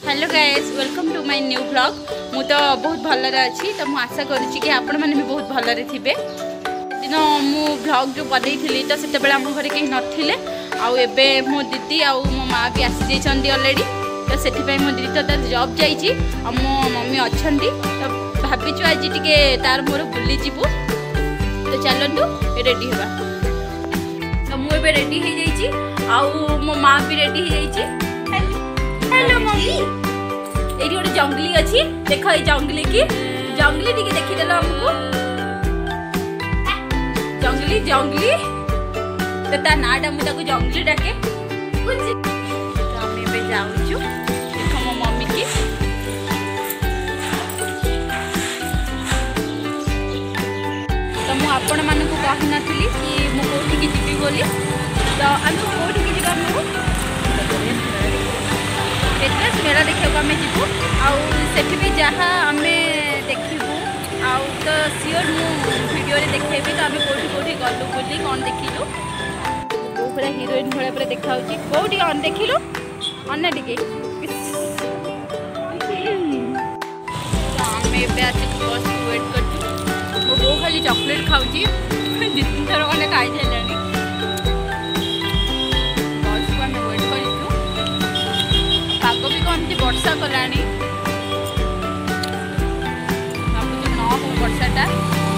Hello guys welcome to my new blog. मु तो बहुत भलरे अच्छी तो मुझे आशा करुच्ची कि आपण मैंने भी बहुत भलरे थे। दिन मु ब्लॉग जो बनई तो से आम घर कहीं नथिले आबे मो दीदी आ मो माँ भी आसी जाइए अलरेडी। तो से मो दीदी तो तार जॉब जाइए आ मो मम्मी अच्छा तो भाविचु आज टे तार मोर बुली जीवु। तो चलतु रेडी हवा। तो मुझे रेडी हो जाइए मो माँ भी रेडी हो जाइए। हेलो मम्मी ये गोटे जंगली अच्छी देख ये जंगली की जंगली टी देखीदेल आमको जंगली जंगली तो ता नाटा मुझे जंगली डाके। तो आम जाऊँ देख मो मम्मी की तो मुझे आपण मानक कही नी कि मुझे जीवी बोली। तो आम कौटी जा एड्रेस मेला देखा आम जीवु आठ भी जहाँ आम देखू आउ तो सियोर वीडियो देखेबी। तो आम कौटी कौटी गलु बोली कौन देखिलु वो पूरा हिरोइन भाया पूरा देखा कौटी अन देखिलु अन्न टे। तो आम एस बस वेट कर मो बो खाली चॉकलेट खाऊँ दु तीन थर मैंने खाई सारे बस को आम वेट कर पाग भी कौन वर्षा कला भावुँ न हो वर्षाटा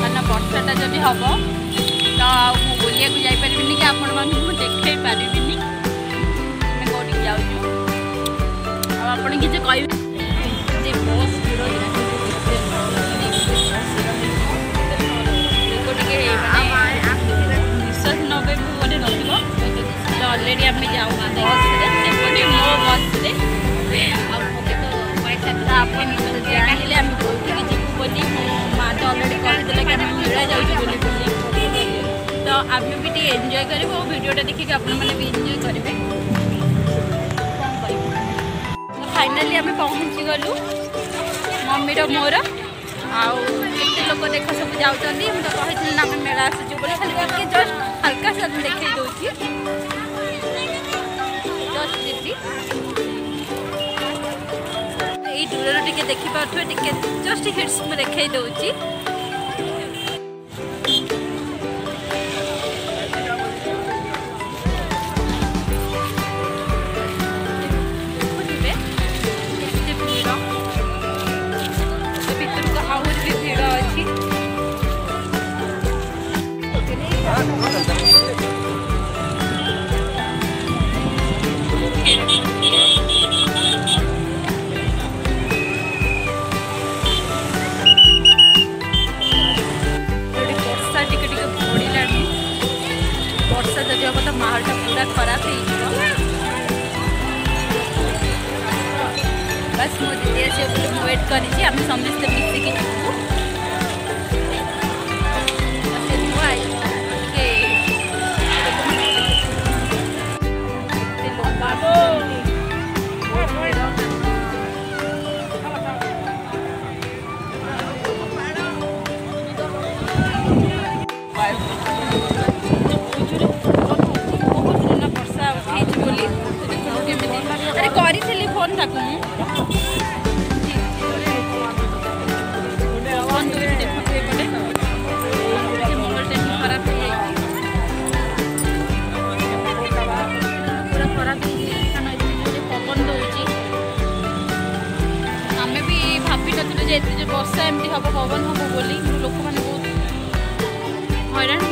कारण वर्षाटा जब हम तो बुलिया को जापर कि आपण मैं देखे पारि कौटी जाऊँ आप किसी कह बस निश्वास नबे बोले नलरेडी आम जाऊँ बस मो बस कहले आम कौटी जीवु बोली मो माँ तो अलरेडी कहते कि आम मेला जाऊँ तो आम भी टे एंजॉय करूँ और वीडियोटा देखिए आप भी एंजॉय करेंगे। तो फाइनाली आम पहुँची गलु मम्मी मोर आते लोक देख सब जाऊँ मुझे कही ना आम मेला आसुचु बोले खाली जस्ट हल्का सा देखे दूसरी जस्ट दीदी ये दूर टे देखिपे जस्ट हिट्स में देखई दूची। वर्षा जब हम तो माहौलटा पूरा खराब हो बस मो दीदी आसे वेट करी आम समस्ते मिसिकी करी फोन ताक खराब पूरा खराब पवन दूसरी आम भी भावी नी वर्षा एमती हम पवन हम बोली लोक मैंने बहुत हैरान हो।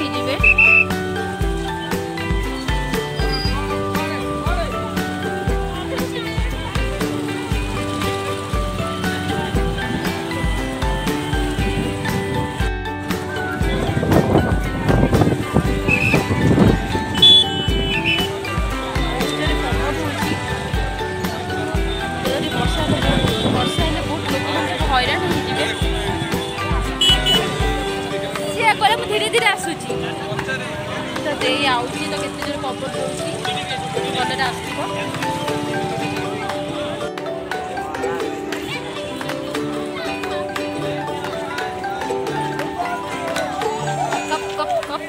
धीरे धीरे आसूची तो दे आउची तो केते जोर पवन होउची भलरे आसुबो। कप कप कप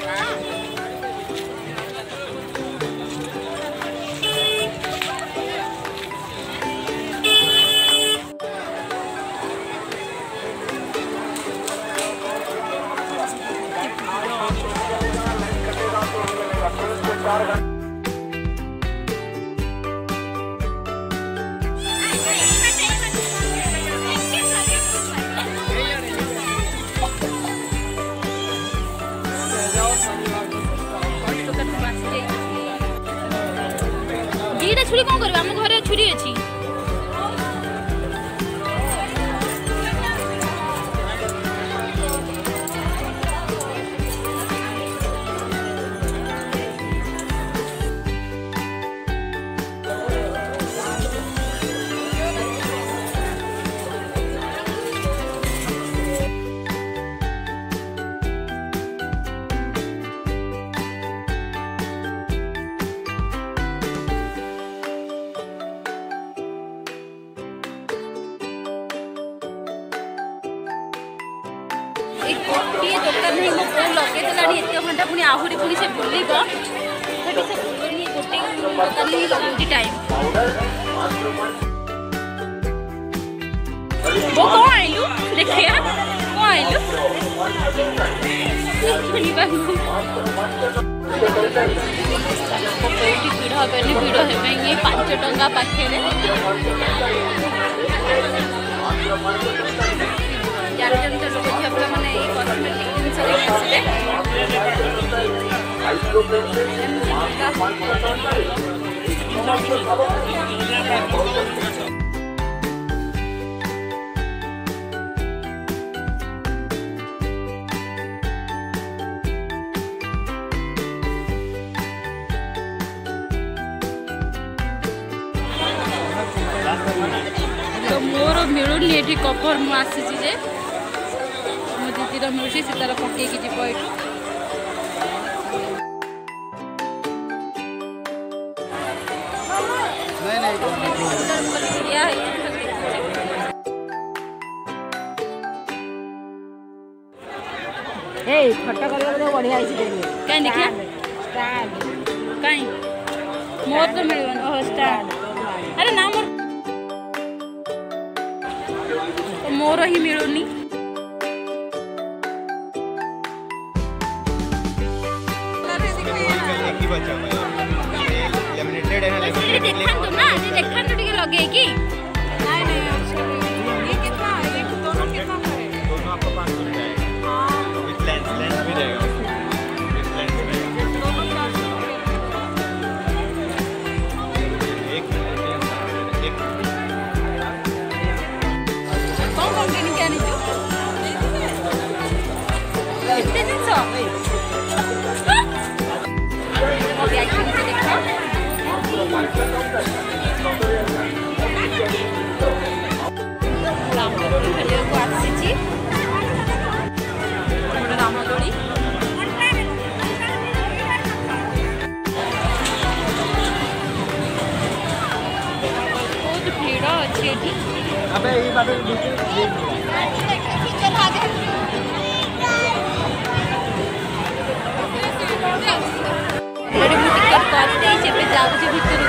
दीटा छुरी कौन कर आम घर छुरी अच्छी गोटे दुकान ही मो फोन लगे एत घंटा पुणी आहरी पुणी से बुल गोटे दुकान ही लगे टाइम वो कौन आइलु देखिया कौन आइलु भिड़ हेनी भिड़ हे 5 टंका पाखे जानुचंत लोक झील पिला मैंने कस्मेटिक जिनस तो मोर मिलूनी ये कभर मु आसी जे मो दीदी मिलूसी से तार पकई जीव ए फटा कर बढ़िया कहीं देखिए कहीं मोर तो मिलवन स्टार अरे ना मोर ही मिलूनी लगे कि रामदोली बहुत भीड़ अच्छी जाऊँ भितर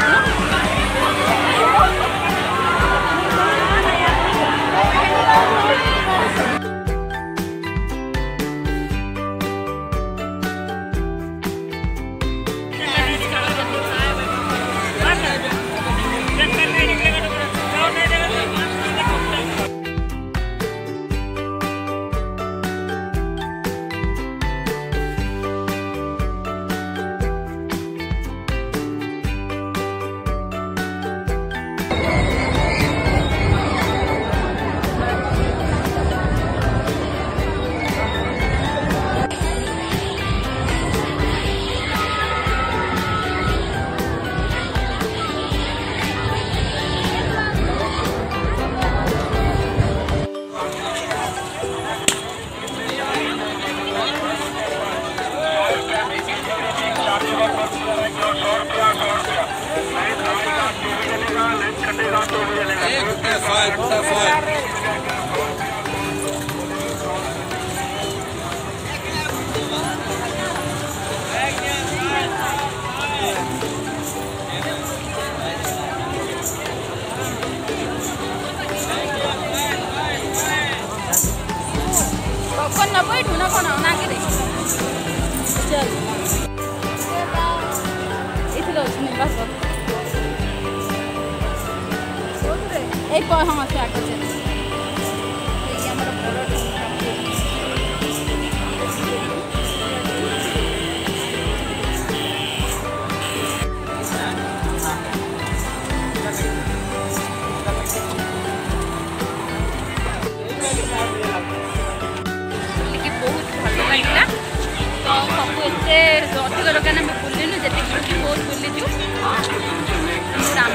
हाँ से आगे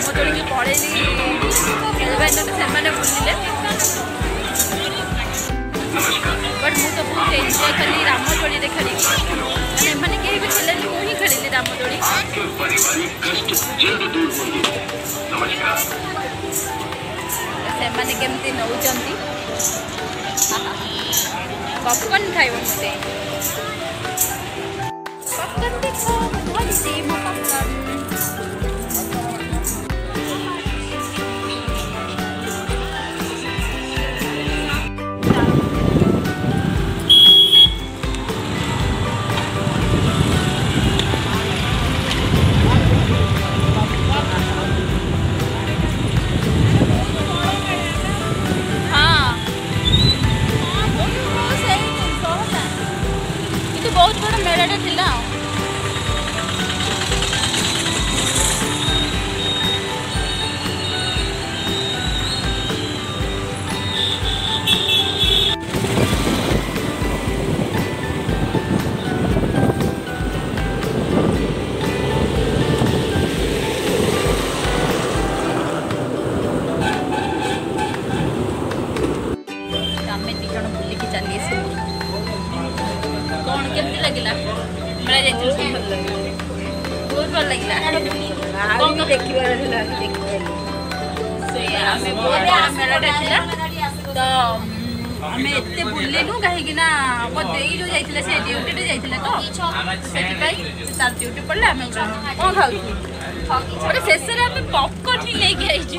रामदोली की पड़ेली बुलिले बट मु तो बहुत एंजॉय कली रामदोली रे खेली मैंने कहीं भी खेल मुझे खेली रामदोली से मैंने केमती नौचंती पॉपकॉर्न खाइब मते पॉपकॉर्न देखो भलसी मो पॉपकॉर्न बहुत बड़ा मेलाटे थिला आमे दी जण बुलिकी चली कौन केमती लगिला मेरा जाइछल बहुत भल लगिला कौन देखिबार थिला से हमें बहुत बड़ा मेला थिला तो हमें एते बुलेनु काहे कि ना को देई जो जाइथिले से ड्यूटी रे जाइथिले तो सेति भाई तार ड्यूटी पड़ले हमें कोन खाउ बड़े शेष रे हमें पॉपकॉर्न ही लेके आइछु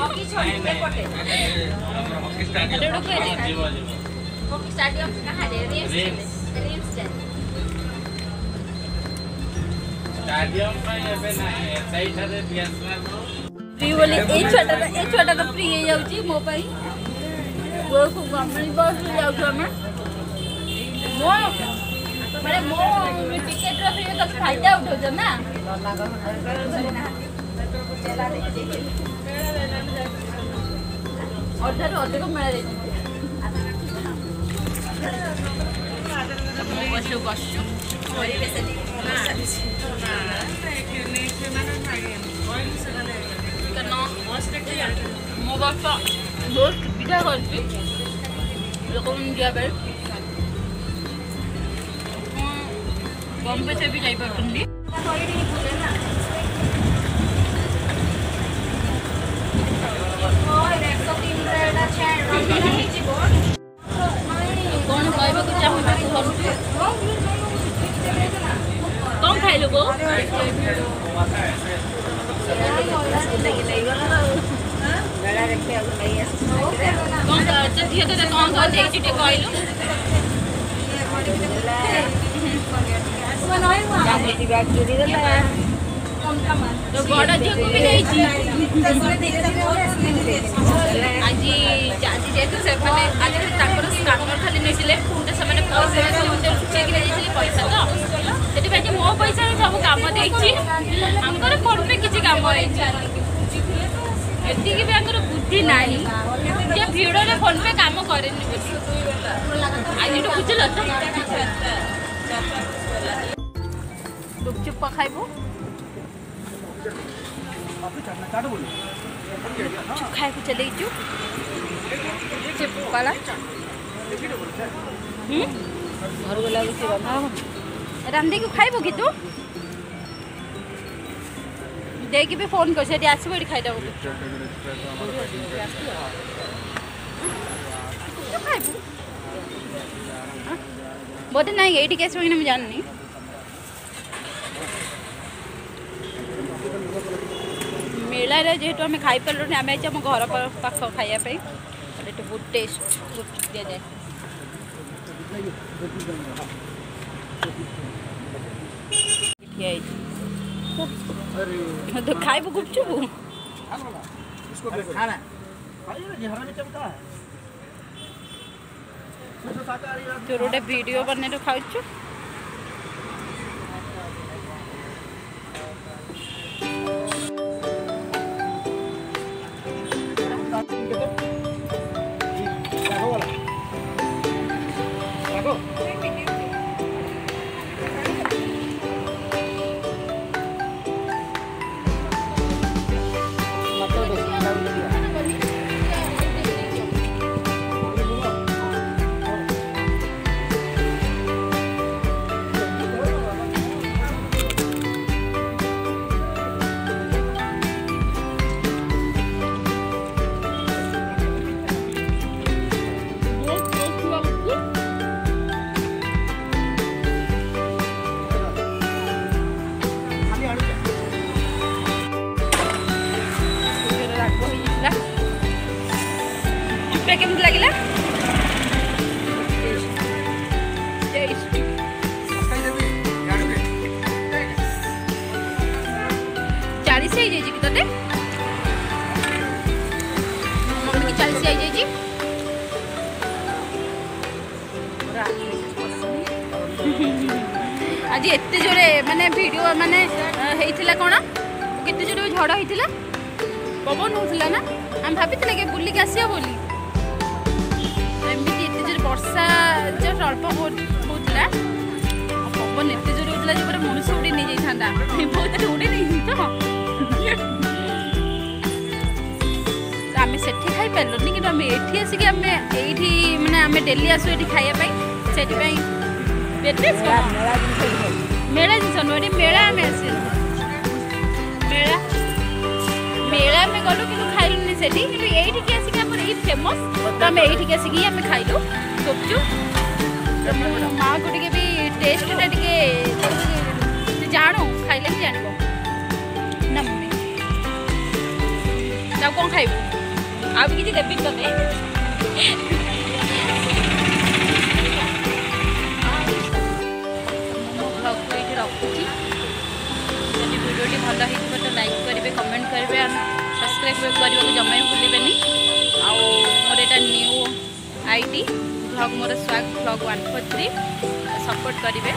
स्टाडियम कहां रे स्टाडियम में एबे नाही सही थारे बीएसएल फ्री बोले ए छोटा तो फ्री हे जाउची मो पई वो को गवर्नमेंट बस जाउछ हम मो माने मो टिकट रो फ्री तो फायदा उठो छ ना ऑर्डर को मिला दे बसु मो बापा बहुत सुविधा करती लोक दिया बेल बॉम्बे से भी जाइए कौन कहबा को चाहू कौन खाई लो कौन झील तो कौन कौन देखी कहलु तो बड़ झील को भी नहीं आज जेहतु से आज स्कानर खाली नहीं पैसा तो से मो पैसा सब कम देर फोन पे किसी कम एति भी बुद्धि ना भिड़ में फोन पे कम करे आज बुझल गुपचुप खाइबू खाए को चले पकाला रांधे को खाइब कि तू देख भी फोन कर आसब ये खाईद बोधे ना ये आसब कि जाननी मेला जेहेतु आम खाई पार्लु आम आम घर पाख खायापी बहुत टेस्ट गुपचुप दि जाए तो खाइब गुपचुप तोर गोटे वीडियो बने तो खाऊ ଏବେ କେମିତି ଲାଗିଲା? ଚାଳିଶ ହେଇଯାଇଛି କି ତତେ? ମମ୍ମି କି 40 ହେଇଯାଇଛି। आज एत जोरे माने वीडियो माने हेइथिला कोन केते जोरे झड़ हेइथिला पवन होउथिला ना हम भाबिथिले के बुल्ली के आसिया बोली एमती एते जोरे वर्षा जो अल्प होउथिला पवन एते जोरे होउथिला जे पूरा मनुष्य उड़ी नै जाई थांदा बहुत उड़ी नै तो आमे सेठी खाई पेलनी कि आमे एठी आसी कि आमे एठी माने आमे डेली आसु एठी खाइया पई सेठी पई मेला जिस मेला में आसे मेला मेला में गलु कि खाइलुनी सेठी कि एठी के आसी कि हमर ई फेमस तो हम एठी के आसी कि हम खाइलु गुपचुप माँ को टिके भी टेस्ट टा टिके जानो खाइले ही जानबो ना मम्मी जाओ कोन खाइबो आ भी किछि देबी तते वीडियोटी भल हो तो लाइक करेंगे कमेंट करेंगे सब्सक्राइब करने को जमा भूलें मोर यहाँ न्यू आईडी ब्लॉग मोर स्वाग ब्लॉग 143 सपोर्ट करेंगे।